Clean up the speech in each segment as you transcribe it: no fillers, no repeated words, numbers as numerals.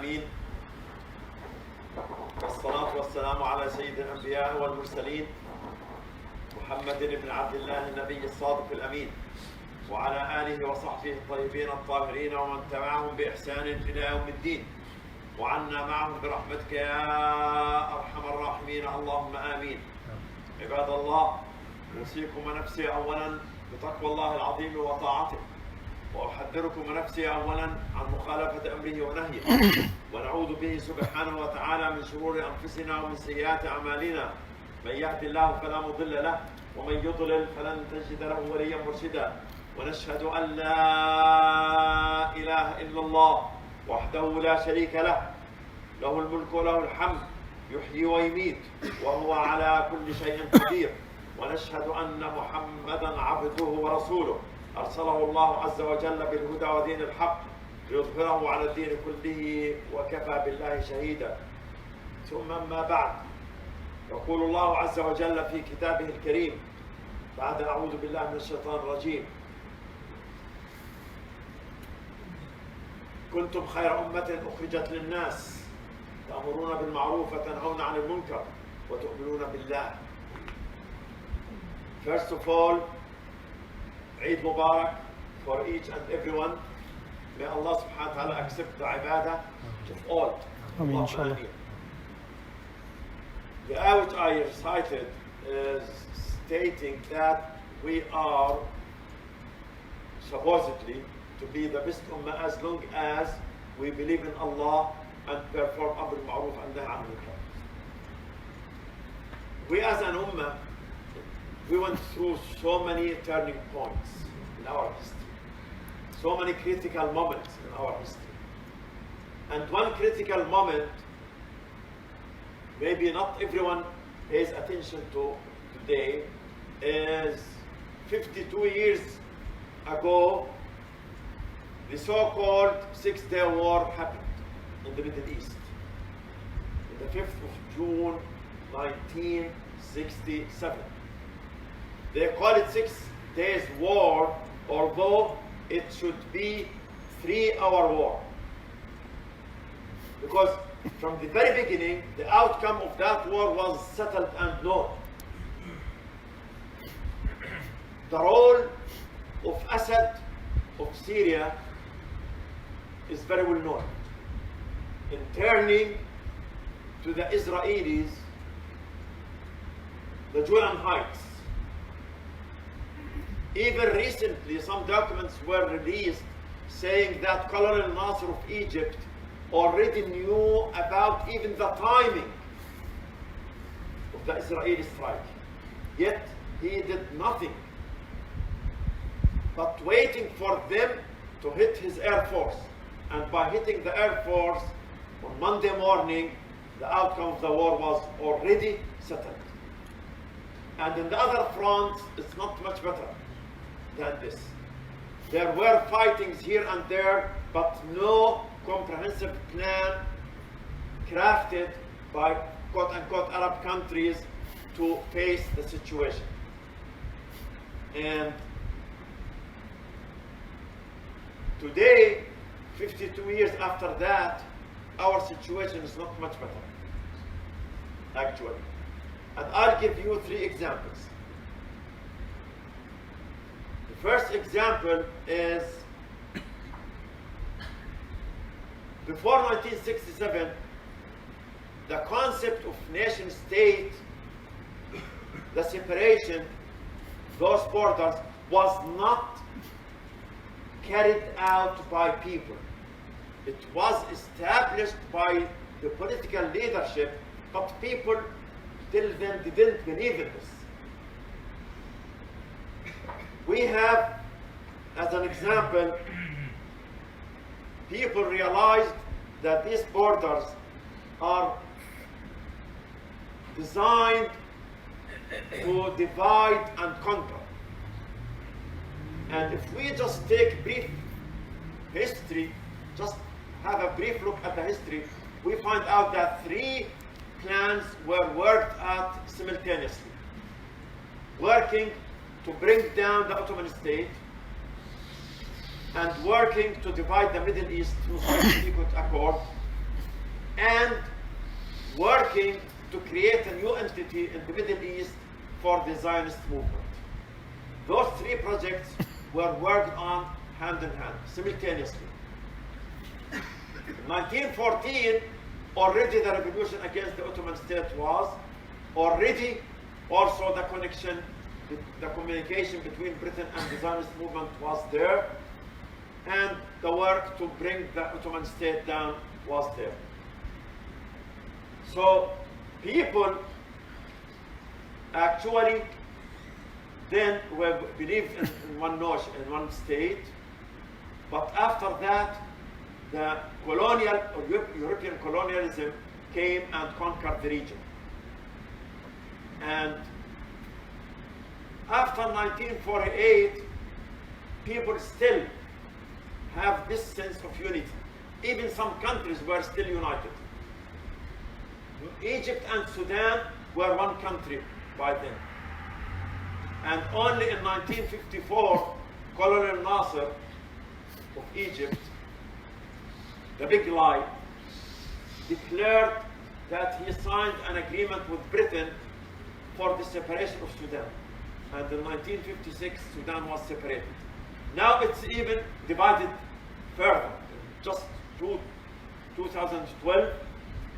العالمين والصلاة والسلام على سيد الأنبياء والمرسلين محمد بن عبد الله النبي الصادق الأمين وعلى آله وصحبه الطيبين الطاهرين ومن تبعهم بإحسان إلى يوم الدين وعنا معهم برحمتك يا أرحم الراحمين اللهم آمين. عباد الله، أوصيكم ونفسي أولا بتقوى الله العظيم وطاعته، وأحذركم نفسي أولا عن مخالفة أمره ونهيه، ونعوذ به سبحانه وتعالى من شرور أنفسنا ومن سيئات أعمالنا. من يهد الله فلا مضل له ومن يضلل فلن تجد له وليا مرشدا. ونشهد أن لا إله إلا الله وحده لا شريك له، له الملك وله الحمد، يحيي ويميت وهو على كل شيء قدير. ونشهد أن محمدا عبده ورسوله أرسله الله عز وجل بالهدى ودين الحق ليظهره على الدين كله وكفى بالله شهيدا. ثم أما بعد، يقول الله عز وجل في كتابه الكريم بعد أعوذ بالله من الشيطان الرجيم: كنتم خير أمة أخرجت للناس تأمرون بالمعروف وتنهون عن المنكر وتؤمنون بالله. First of all, Eid Mubarak for each and everyone. May Allah subhanahu wa ta'ala accept the ibadah of all. Ameen, inshallah. The ayah which I recited is stating that we are supposedly to be the best ummah as long as we believe in Allah and perform Amr al-Ma'ruf and Nahy al-Munkar. We as an ummah, we went through so many turning points in our history, so many critical moments in our history. And one critical moment, maybe not everyone pays attention to today, is 52 years ago, the so-called Six-Day War happened in the Middle East. On the 5th of June, 1967. They call it 6 days war, although it should be 3-hour war. Because from the very beginning, the outcome of that war was settled and known. The role of Assad of Syria is very well known in turning to the Israelis the Golan Heights. Even recently, some documents were released saying that Colonel Nasser of Egypt already knew about even the timing of the Israeli strike. Yet he did nothing but waiting for them to hit his Air Force. And by hitting the Air Force on Monday morning, the outcome of the war was already settled. And in the other fronts, it's not much better than this. There were fightings here and there, but no comprehensive plan crafted by quote-unquote Arab countries to face the situation. And today, 52 years after that, our situation is not much better, actually. And I'll give you 3 examples. The first example is before 1967, the concept of nation state, the separation, those borders, was not carried out by people. It was established by the political leadership, but people till then didn't believe in this. We have, as an example, people realized that these borders are designed to divide and conquer. And if we just take brief history, just have a brief look at the history, we find out that 3 plans were worked at simultaneously. Working to bring down the Ottoman state, and working to divide the Middle East through Secret Accord, and working to create a new entity in the Middle East for the Zionist movement. Those three projects were worked on hand in hand, simultaneously. In 1914, already the revolution against the Ottoman state was already also the connection, the communication between Britain and the Zionist movement was there, and the work to bring the Ottoman state down was there. So people actually then believed in one notion, in one state, but after that, the colonial or European colonialism came and conquered the region. And after 1948, people still have this sense of unity. Even some countries were still united. Egypt and Sudan were one country by then. And only in 1954, Colonel Nasser of Egypt, the big lie, declared that he signed an agreement with Britain for the separation of Sudan. And in 1956, Sudan was separated. Now it's even divided further. Just through 2012,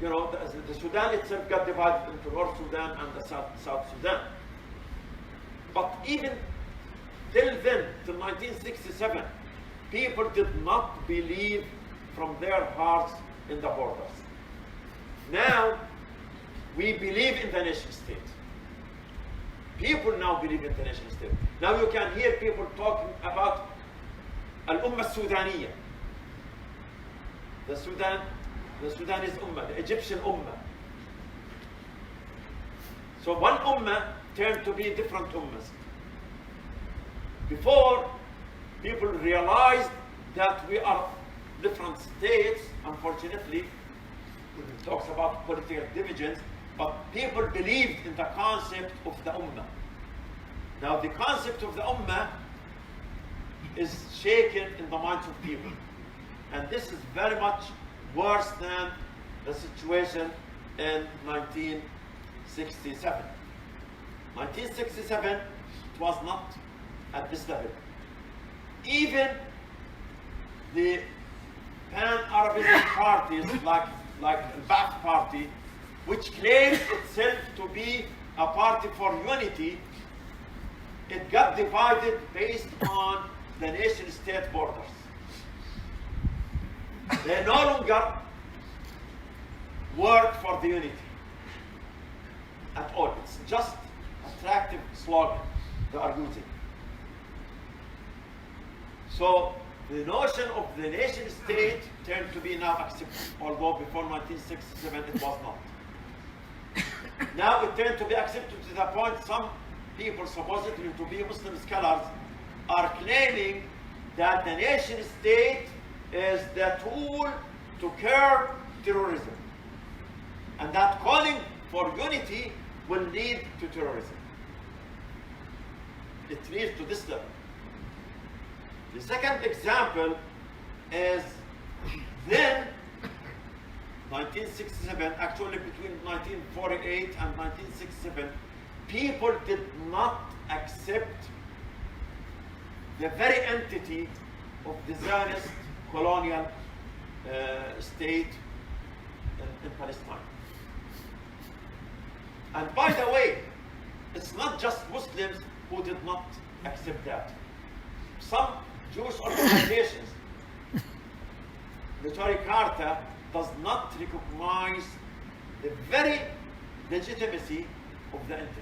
you know, the Sudan itself got divided into North Sudan and the South Sudan. But even till then, till 1967, people did not believe from their hearts in the borders. Now, we believe in the nation state. People now believe in the nation state. Now you can hear people talking about Al-Ummah Sudaniyya. The Sudanese Ummah, the Egyptian Ummah. So one Ummah turned to be different Ummahs. Before, people realized that we are different states. Unfortunately, it talks about political divisions, but people believed in the concept of the Ummah. Now the concept of the Ummah is shaken in the minds of people. And this is very much worse than the situation in 1967. 1967, it was not at this level. Even the pan-Arabism parties like the Ba'ath Party, which claims itself to be a party for unity, it got divided based on the nation-state borders. They no longer work for the unity at all. It's just attractive slogan they are using. So the notion of the nation state turned to be now accepted, although before 1967 it was not. Now it turned to be accepted to the point some people, supposedly to be Muslim scholars, are claiming that the nation state is the tool to curb terrorism, and that calling for unity will lead to terrorism. It leads to this level. The second example is then 1967, actually between 1948 and 1967, people did not accept the very entity of the Zionist colonial state in Palestine. And by the way, it's not just Muslims who did not accept that. Some Jewish organizations, the Torah Carta, does not recognize the very legitimacy of the entity.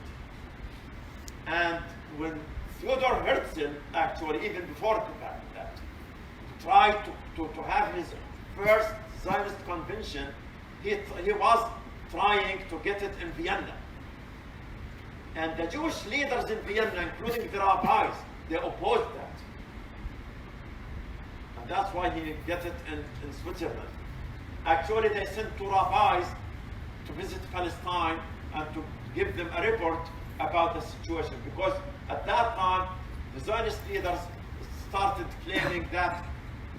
And when Theodor Herzl, actually even before that, tried to have his first Zionist convention, he was trying to get it in Vienna. And the Jewish leaders in Vienna, including the rabbis, they opposed that. And that's why he got it in Switzerland. Actually, they sent two rabbis to visit Palestine and to give them a report about the situation, because at that time, the Zionist leaders started claiming that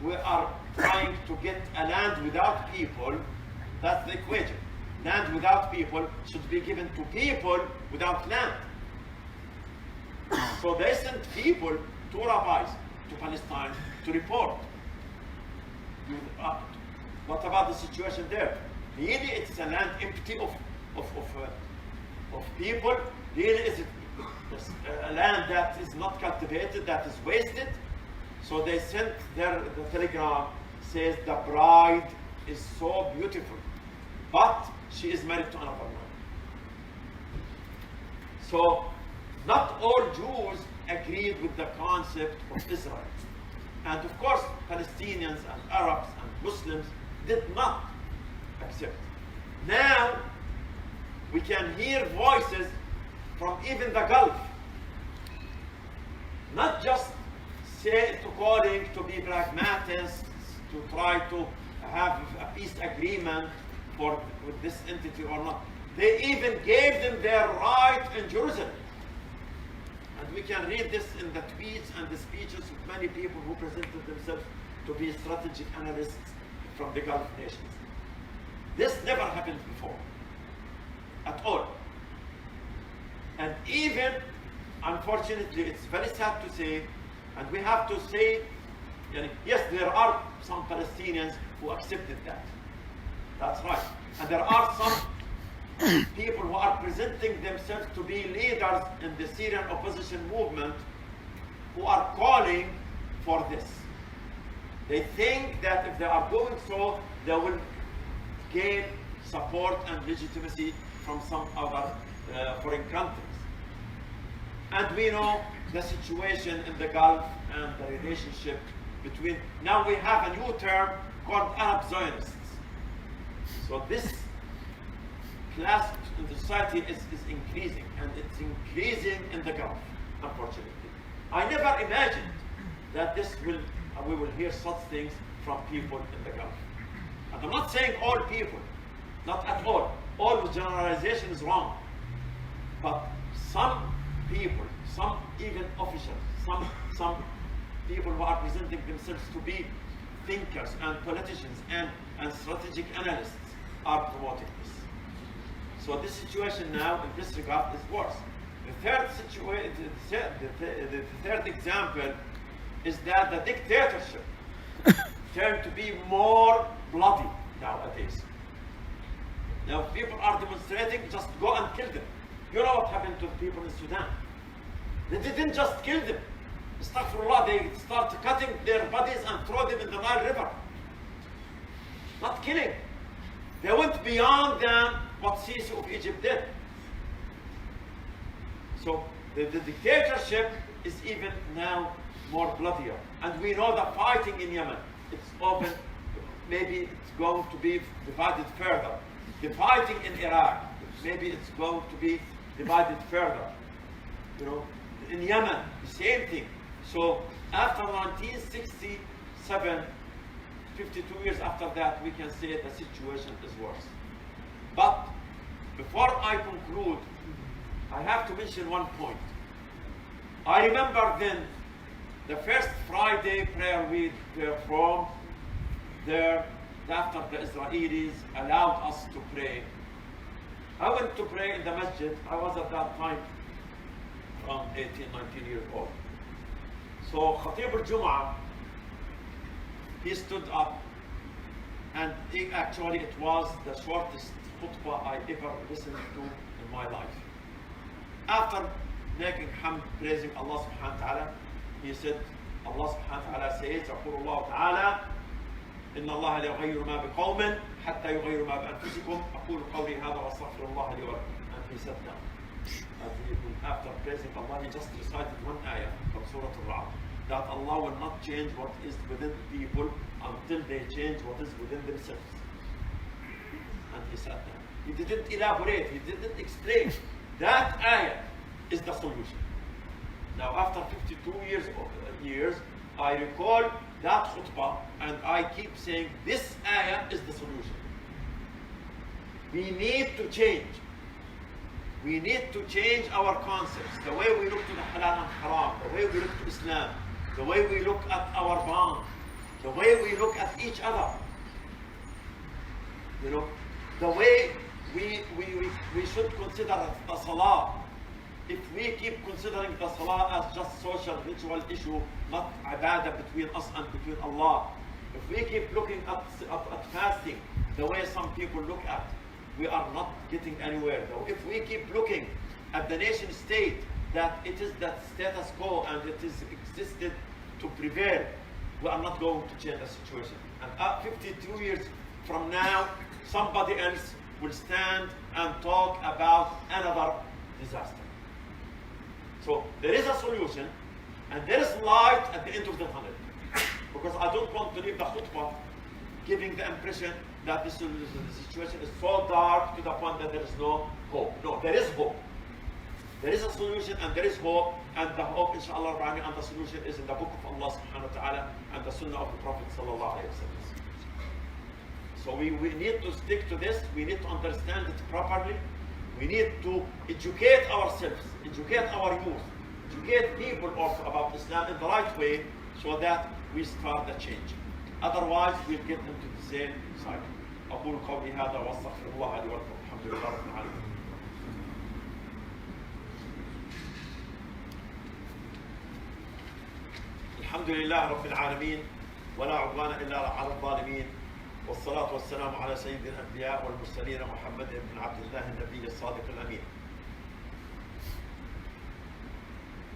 we are trying to get a land without people That's the equation. Land without people should be given to people without land. So they sent people, two rabbis, to Palestine to report. What about the situation there? Really, it's a land empty of people. Really, is it a land that is not cultivated, that is wasted? So they sent the telegram, says the bride is so beautiful, but she is married to another man. So not all Jews agreed with the concept of Israel. And of course, Palestinians and Arabs and Muslims did not accept. Now, we can hear voices from even the Gulf. Not just calling to be pragmatists, to try to have a peace agreement with this entity or not. They even gave them their right in Jerusalem. And we can read this in the tweets and the speeches of many people who presented themselves to be strategic analysts from the Gulf nations. This never happened before, at all. And even, unfortunately, it's very sad to say, and we have to say, yes, there are some Palestinians who accepted that. That's right. And there are some people who are presenting themselves to be leaders in the Syrian opposition movement who are calling for this. They think that if they are doing so, they will gain support and legitimacy from some other foreign countries. And we know the situation in the Gulf and the relationship between, now we have a new term called Arab Zionists. So this class in the society is increasing, and it's increasing in the Gulf, unfortunately. I never imagined that we will hear such things from people in the Gulf. And I'm not saying all people, not at all. All generalization is wrong. But some people, some even officials, some people who are presenting themselves to be thinkers and politicians and strategic analysts are promoting this. So this situation now in this regard is worse. The third example is that the dictatorship turned to be more bloody nowadays. Now if people are demonstrating, just go and kill them. You know what happened to the people in Sudan? They didn't just kill them. Astaghfirullah, they start cutting their bodies and throw them in the Nile River. Not killing. They went beyond than what Sisi of Egypt did. So the dictatorship is even now more bloodier. And we know the fighting in Yemen, it's open, maybe it's going to be divided further. The fighting in Iraq, maybe it's going to be divided further. You know, in Yemen, the same thing. So after 1967, 52 years after that, we can say the situation is worse. But before I conclude, I have to mention one point. I remember then, the first Friday prayer we performed there, after the Israelis allowed us to pray. I went to pray in the Masjid. I was at that time around 18, 19 years old. So Khutbah al-Jumua'ah, he stood up, and actually it was the shortest khutbah I ever listened to in my life. After making hamd, praising Allah subhanahu wa ta'ala, he said, Allah subhanahu wa ta'ala says, يقول الله تعالى إن الله لا يغير ما بقوم حتى يغيروا ما بأنفسكم أقول قولي هذا وأستغفر الله لي ولكم. And he sat down. After praising Allah, he just recited one ayah from Surah Al-Arqam, that Allah will not change what is within the people until they change what is within themselves. And he sat down. He didn't elaborate, he didn't explain. That ayah is the solution. Now after 52 years, I recall that khutbah, and I keep saying this ayah is the solution. We need to change. We need to change our concepts, the way we look to the halal and haram, the way we look to Islam, the way we look at our bond, the way we look at each other. You know, the way we should consider the salah. If we keep considering the salah as just social ritual issue, not ibadah between us and between Allah, if we keep looking at fasting the way some people look at, we are not getting anywhere. Though if we keep looking at the nation state, that it is that status quo and it is existed to prevail, we are not going to change the situation. And 52 years from now, somebody else will stand and talk about another disaster. So there is a solution, and there is light at the end of the tunnel. Because I don't want to leave the khutbah giving the impression that the situation is so dark to the point that there is no hope. No, there is hope. There is a solution and there is hope, and the hope, inshallah, and the solution is in the book of Allah subhanahu wa ta'ala and the sunnah of the Prophet sallallahu alayhi wa sallam. So we need to stick to this, we need to understand it properly, we need to educate ourselves, educate our youth, educate people also about Islam in the right way, so that we start the change. Otherwise, we'll get into the same cycle. أقول قولي هذا وأستغفر الله لي ولكم. الحمد لله رب العالمين. الحمد لله رب العالمين ولا عدوان إلا على الظالمين والصلاة والسلام على سيد الأنبياء والمرسلين محمد بن عبد الله النبي الصادق الأمين.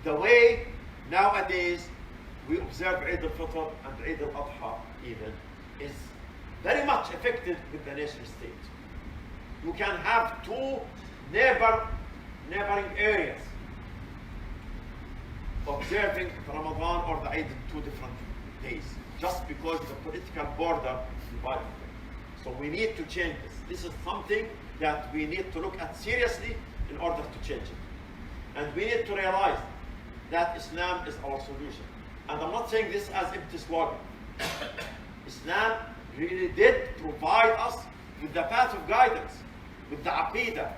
The way nowadays we observe Eid al-Fitr and Eid al-Adha even is very much affected with the nation state. You can have two neighboring areas observing Ramadan or the Eid in two different days, just because the political border divided them. So we need to change this. This is something that we need to look at seriously in order to change it. And we need to realize that Islam is our solution. And I'm not saying this as empty slogan. Islam really did provide us with the path of guidance, with the aqidah,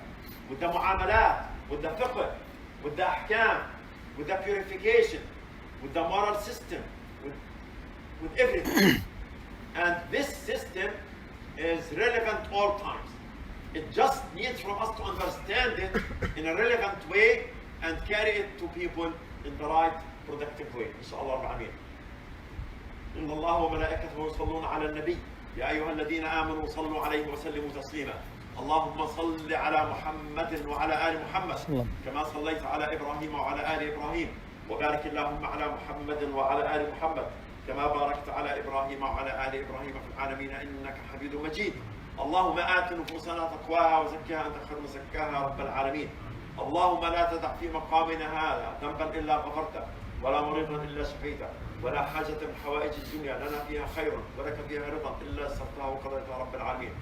with the mu'amalat, with the fiqh, with the ahkam, with the purification, with the moral system, with everything. And this system is relevant all times. It just needs from us to understand it in a relevant way and carry it to people in the right productive way. Inshallah al-Amin. إن الله وملائكته يصلون على النبي يا أيها الذين آمنوا صلوا عليه وسلموا تسليما اللهم صل على محمد وعلى آل محمد كما صليت على إبراهيم وعلى آل إبراهيم وبارك اللهم على محمد وعلى آل محمد كما باركت على إبراهيم وعلى آل إبراهيم في العالمين إنك حميد مجيد اللهم آت نفوسنا تقواها وزكها أنت خير من زكاها رب العالمين اللهم لا تدع في مقامنا هذا ذنبا إلا غفرته ولا مريضا إلا شفيته ولا حاجة من حوائج الدنيا لنا فيها خير ولك فيها رضا إلا سرتها وقضيتها رب العالمين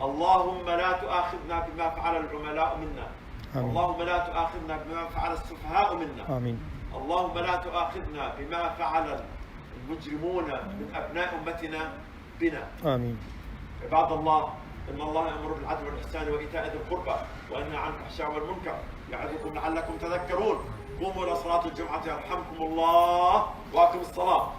اللهم لا تؤاخذنا بما فعل العملاء منا آمين. اللهم لا تؤاخذنا بما فعل السفهاء منا آمين. اللهم لا تؤاخذنا بما فعل المجرمون من أبناء أمتنا بنا آمين. عباد الله إن الله يأمر بالعدل والإحسان وإيتاء ذي القربى وينهى عن الفحشاء والمنكر يعظكم لعلكم تذكرون قوموا إلى صلاة الجمعة يرحمكم الله وأقم الصلاة.